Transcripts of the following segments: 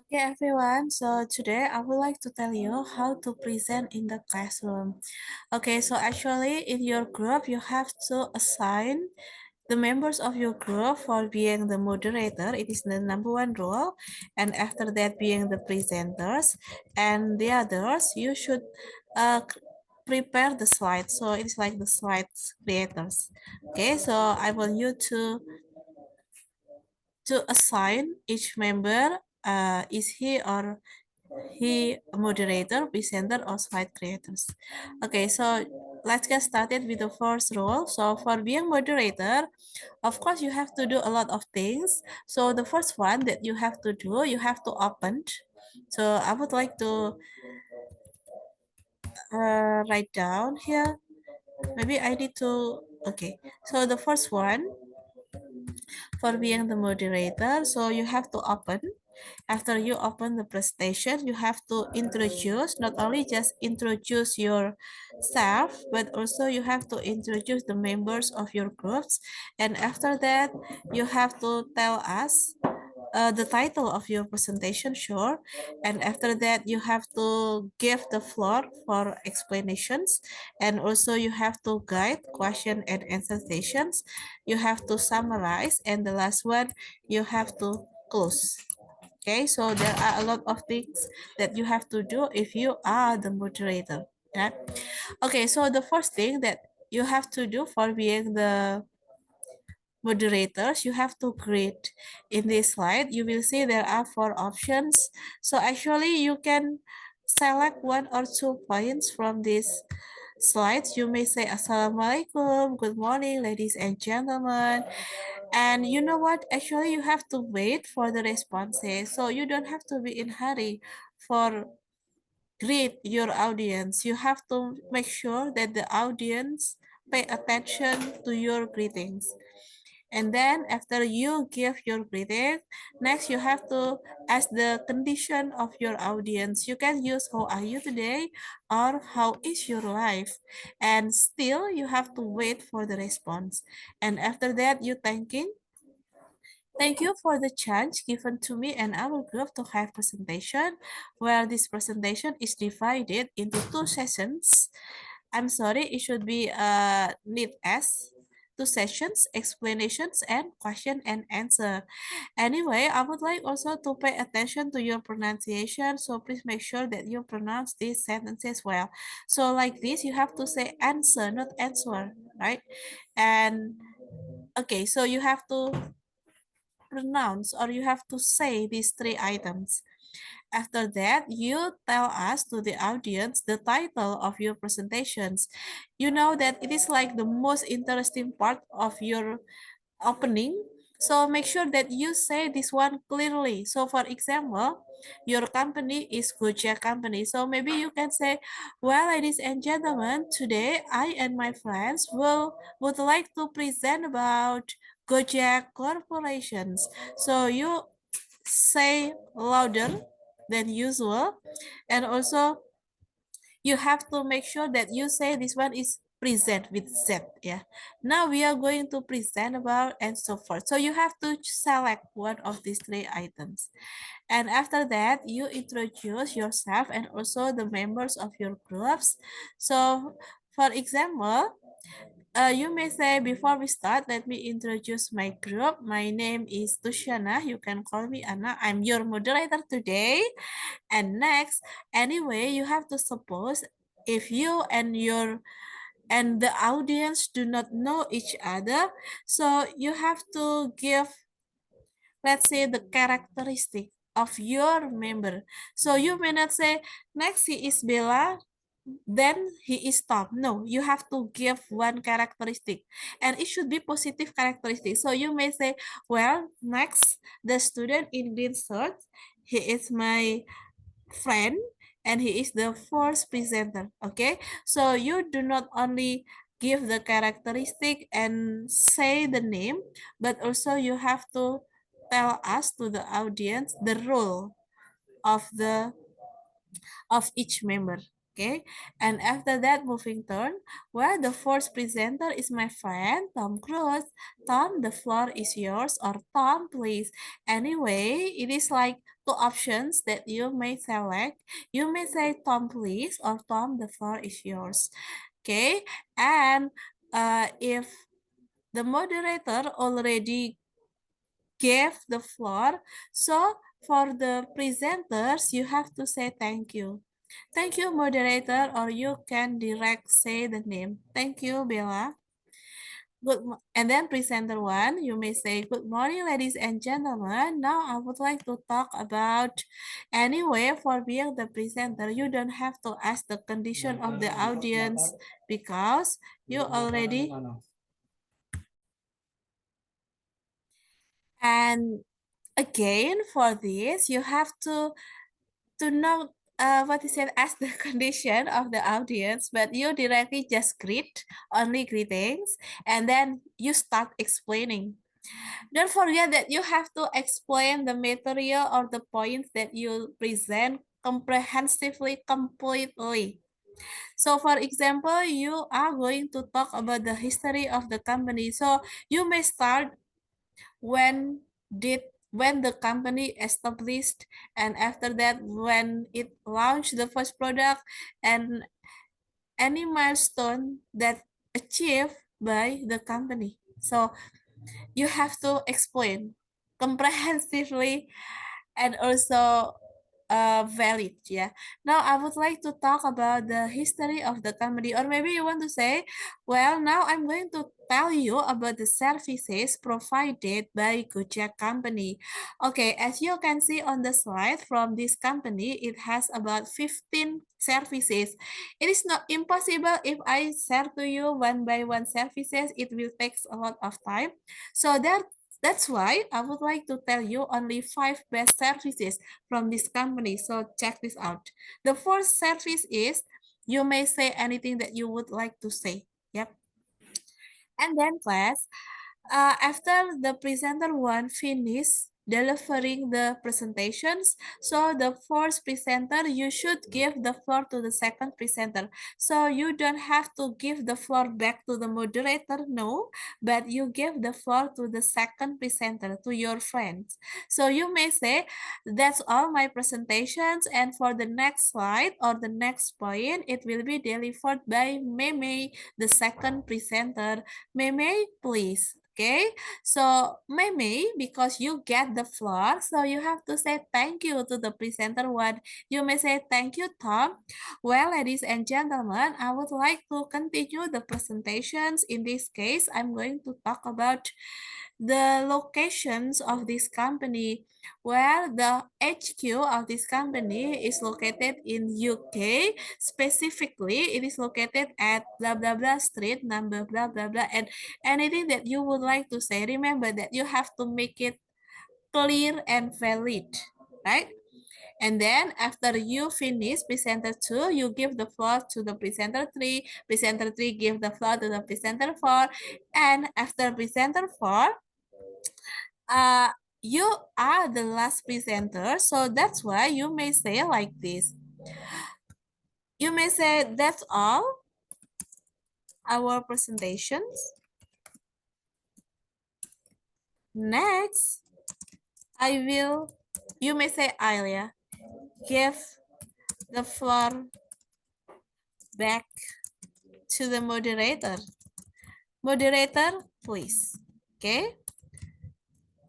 Okay, everyone. So today I would like to tell you how to present in the classroom. Okay, so actually in your group, you have to assign the members of your group for being the moderator. It is the number one rule. And after that, being the presenters. And the others, you should prepare the slides. So it's like the slides creators. Okay, so I want you to assign each member, is he or he a moderator, presenter, or slide creators. Okay, so let's get started with the first role. So for being moderator, of course, you have to do a lot of things. So the first one that you have to do, you have to open. So I would like to write down here. Maybe I need to, okay. So the first one for being the moderator, so you have to open. After you open the presentation, you have to introduce, not only just introduce yourself, but also you have to introduce the members of your groups. And after that, you have to tell us the title of your presentation, sure. And after that, you have to give the floor for explanations. And also you have to guide question and answer sessions. You have to summarize. And the last one, you have to close. Okay, so there are a lot of things that you have to do if you are the moderator. Yeah. Okay, so the first thing that you have to do for being the moderators, you have to create. In this slide, you will see there are four options. So actually, you can select one or two points from these slides. You may say, Assalamualaikum, good morning, ladies and gentlemen. And you know what? Actually, you have to wait for the responses. So you don't have to be in hurry for greet your audience. You have to make sure that the audience pay attention to your greetings. And then after you give your greeting, next you have to ask the condition of your audience. You can use how are you today or how is your life. And still you have to wait for the response. And after that you thanking. Thank you for the chance given to me and our group to have presentation where this presentation is divided into two sessions. I'm sorry, it should be need as two sessions, explanations and question and answer. Anyway, I would like also to pay attention to your pronunciation. So please make sure that you pronounce these sentences well. So like this, you have to say answer, not answer, right? And okay, so you have to pronounce or you have to say these three items. After that, you tell us to the audience the title of your presentations. You know that it is like the most interesting part of your opening. So make sure that you say this one clearly. So for example, your company is Gojek company. So maybe you can say, well, ladies and gentlemen, today I and my friends would like to present about Gojek corporations. So you say louder than usual. And also you have to make sure that you say this one is present with Z. Yeah. Now we are going to present about and so forth. So you have to select one of these three items. And after that, you introduce yourself and also the members of your groups. So for example, you may say, before we start, let me introduce my group. My name is Tushana. You can call me Anna. I'm your moderator today. And next, anyway, you have to suppose if you and the audience do not know each other, so you have to give, let's say, the characteristic of your member. So you may not say, next he is Bella, then he is Tom. No, you have to give one characteristic and it should be positive characteristic. So you may say, well, next, the student in green shirt, he is my friend and he is the first presenter. Okay, so you do not only give the characteristic and say the name, but also you have to tell us to the audience the role of the of each member. Okay, and after that moving turn, where the fourth presenter is my friend Tom Cruise. Tom, the floor is yours, or Tom, please. Anyway, it is like two options that you may select. You may say Tom, please, or Tom, the floor is yours. Okay, and if the moderator already gave the floor, so for the presenters, you have to say thank you. Thank you, moderator, or you can direct say the name. Thank you, Bella. And then presenter one, you may say, good morning, ladies and gentlemen. Now I would like to talk about, anyway, for being the presenter, you don't have to ask the condition of the audience because you already, and again, for this, you have to know what is it as the condition of the audience, but you directly just greet, only greetings, and then you start explaining. Don't forget that you have to explain the material or the points that you present comprehensively, completely. So for example, you are going to talk about the history of the company. So you may start when did when the company established, and after that when it launched the first product, and any milestone that achieved by the company. So you have to explain comprehensively and also valid. Yeah, now I would like to talk about the history of the company, or maybe you want to say, well, now I'm going to tell you about the services provided by Gojek company. Okay, as you can see on the slide from this company, it has about 15 services. It is not impossible if I share to you one by one services, it will take a lot of time. So that's why I would like to tell you only 5 best services from this company. So check this out. The first service is, you may say anything that you would like to say. Yep. And then class, after the presenter one finish delivering the presentations, so the first presenter, you should give the floor to the second presenter. So you don't have to give the floor back to the moderator, no, but you give the floor to the second presenter, to your friends. So you may say, that's all my presentations, and for the next slide or the next point, it will be delivered by Meme, the second presenter. Meme, please. Okay, so Meme, because you get the floor, so you have to say thank you to the presenter one. You may say thank you, Tom. Well, ladies and gentlemen, I would like to continue the presentations. In this case, I'm going to talk about the locations of this company, where the HQ of this company is located in UK. Specifically, it is located at blah blah blah street number blah blah blah, and anything that you would like to say, remember that you have to make it clear and valid, right? And then after you finish presenter 2, you give the floor to the presenter 3. Presenter 3 give the floor to the presenter 4. And after presenter 4, uh, you are the last presenter. So that's why you may say like this. You may say, that's all our presentations. Next, you may say, Alia, give the floor back to the moderator. Moderator, please. Okay?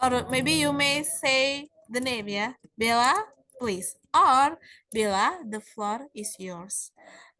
Or maybe you may say the name, yeah? Bella, please. Or Bella, the floor is yours.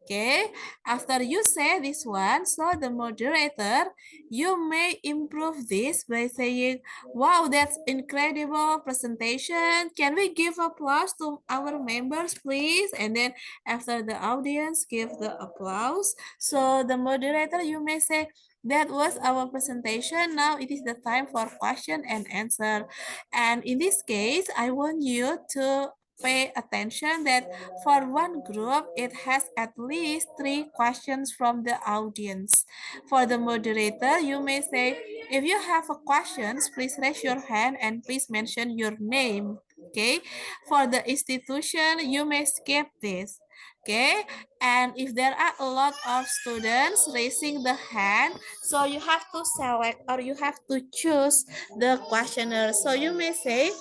Okay, after you say this one, so the moderator, you may improve this by saying, wow, that's incredible presentation. Can we give applause to our members, please? And then after the audience give the applause. So the moderator, you may say, that was our presentation. Now it is the time for question and answer. And in this case, I want you to pay attention that for one group, it has at least 3 questions from the audience. For the moderator, you may say, if you have a questions, please raise your hand and please mention your name. Okay. For the institution, you may skip this. Okay, and if there are a lot of students raising the hand, so you have to select or you have to choose the questioner. So you may say,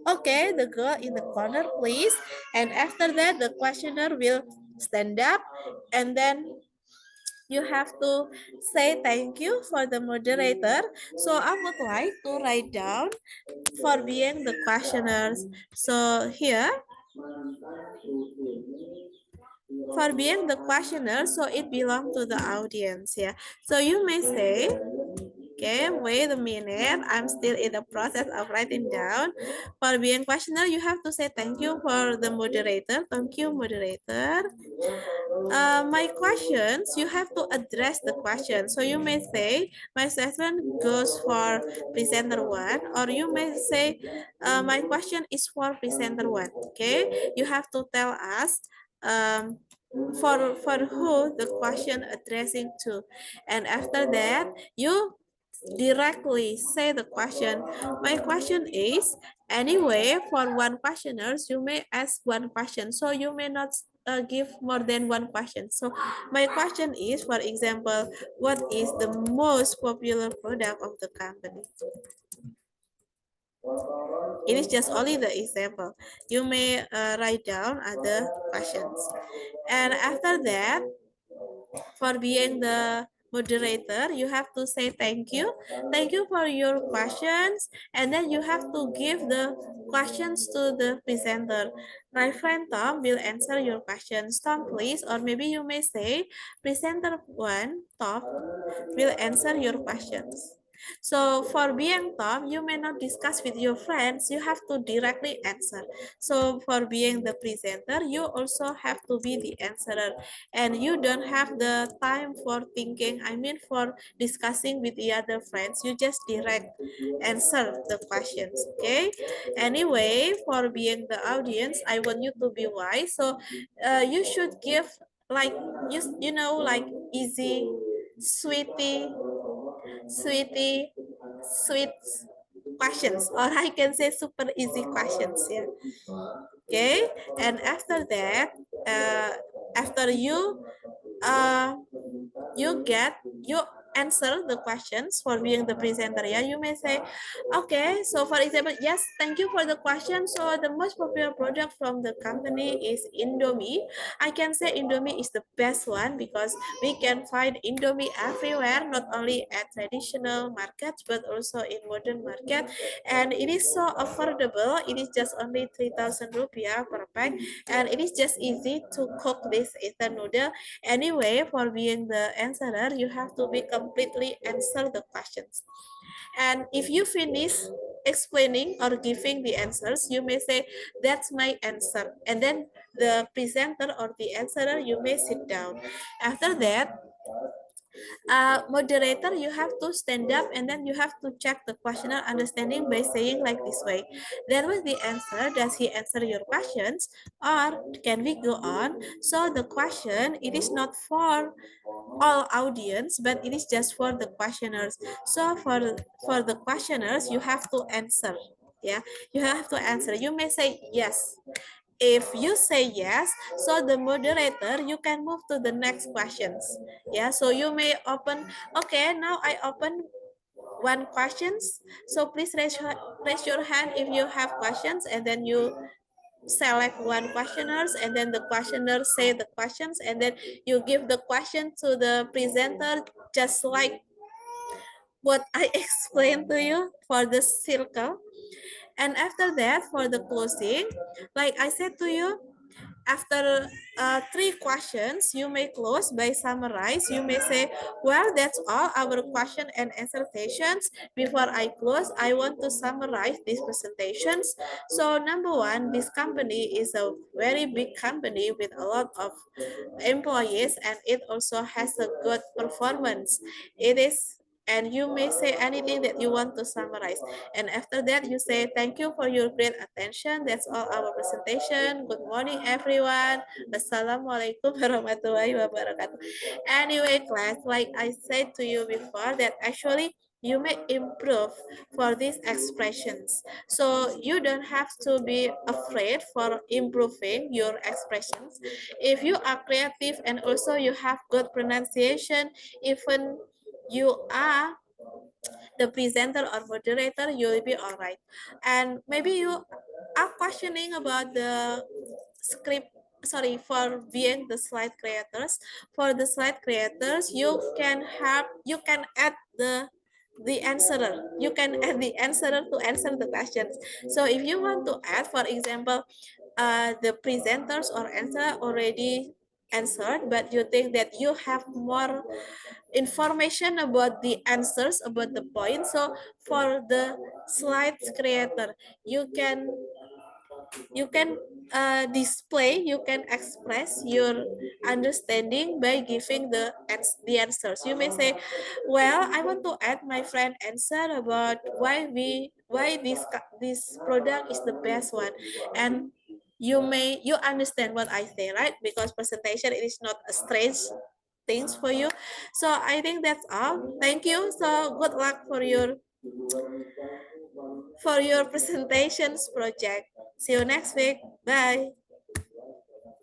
okay, the girl in the corner, please. And after that, the questioner will stand up, and then you have to say thank you for the moderator. So I would like to write down for being the questioners. So here, for being the questioner, so it belongs to the audience. Yeah. So you may say, okay, wait a minute. I'm still in the process of writing down. For being questioner, you have to say thank you for the moderator. Thank you, moderator. My questions, you have to address the question. So you may say, my session goes for presenter one, or you may say, my question is for presenter one. Okay, you have to tell us for who the question addressing to, and after that you directly say the question. My question is, anyway, for one questioners, you may ask one question. So you may not give more than one question. So my question is, for example, what is the most popular product of the company? It is just only the example. You may write down other questions. And after that, for being the moderator, you have to say thank you. Thank you for your questions. And then you have to give the questions to the presenter. My friend Tom will answer your questions. Tom, please. Or maybe you may say, presenter one, Tom, will answer your questions. So for being Tom, you may not discuss with your friends, you have to directly answer. So for being the presenter, you also have to be the answerer, and you don't have the time for thinking, I mean for discussing with the other friends, you just direct answer the questions. Okay, anyway, for being the audience, I want you to be wise. So you should give like you know, like easy, sweetie, sweetie, sweet questions, or I can say super easy questions. Yeah. Okay, and after that, uh, after uh, you answer the questions for being the presenter. Yeah, you may say, okay, so for example, yes, thank you for the question. So the most popular product from the company is Indomie. I can say Indomie is the best one because we can find Indomie everywhere, not only at traditional markets but also in modern market, and it is so affordable. It is just only 3,000 rupiah per pack, and it is just easy to cook this instant noodle. Anyway, for being the answerer, you have to be completely answer the questions. And if you finish explaining or giving the answers, you may say, that's my answer. And then the presenter or the answerer, you may sit down. After that, moderator, you have to stand up and then you have to check the questioner understanding by saying like this way. That was the answer. Does he answer your questions? Or can we go on? So the question, it is not for all audience, but it is just for the questioners. So for the questioners, you have to answer. Yeah, you have to answer. You may say yes. If you say yes, so the moderator, you can move to the next questions. Yeah, so you may open, okay, now I open one questions. So please raise your hand if you have questions, and then you select one questioners, and then the questioner say the questions, and then you give the question to the presenter, just like what I explained to you for the circle. And after that, for the closing, like I said to you, after three questions, you may close by summarize. You may say, well, that's all our question and answer sessions. Before I close, I want to summarize these presentations. So number one, this company is a very big company with a lot of employees, and it also has a good performance. It is, and you may say anything that you want to summarize. And after that, you say, thank you for your great attention. That's all our presentation. Good morning, everyone. Wassalamualaikum warahmatullahi wabarakatuh. Anyway, class, like I said to you before, that actually you may improve for these expressions. So you don't have to be afraid for improving your expressions. If you are creative and also you have good pronunciation, even you are the presenter or moderator, you'll be all right. And maybe you are questioning about the script, sorry, for being the slide creators. For the slide creators, you can add the answerer. You can add the answerer to answer the questions. So if you want to add, for example, the presenters or answer already answered, but you think that you have more information about the answers, about the point. So for the slides creator, you can display, you can express your understanding by giving the answers. You may say, well, I want to add my friend answer about why this product is the best one. And you understand what I say, right? Because presentation, it is not a strange things for you. So I think that's all. Thank you. So good luck for your presentations project. See you next week. Bye.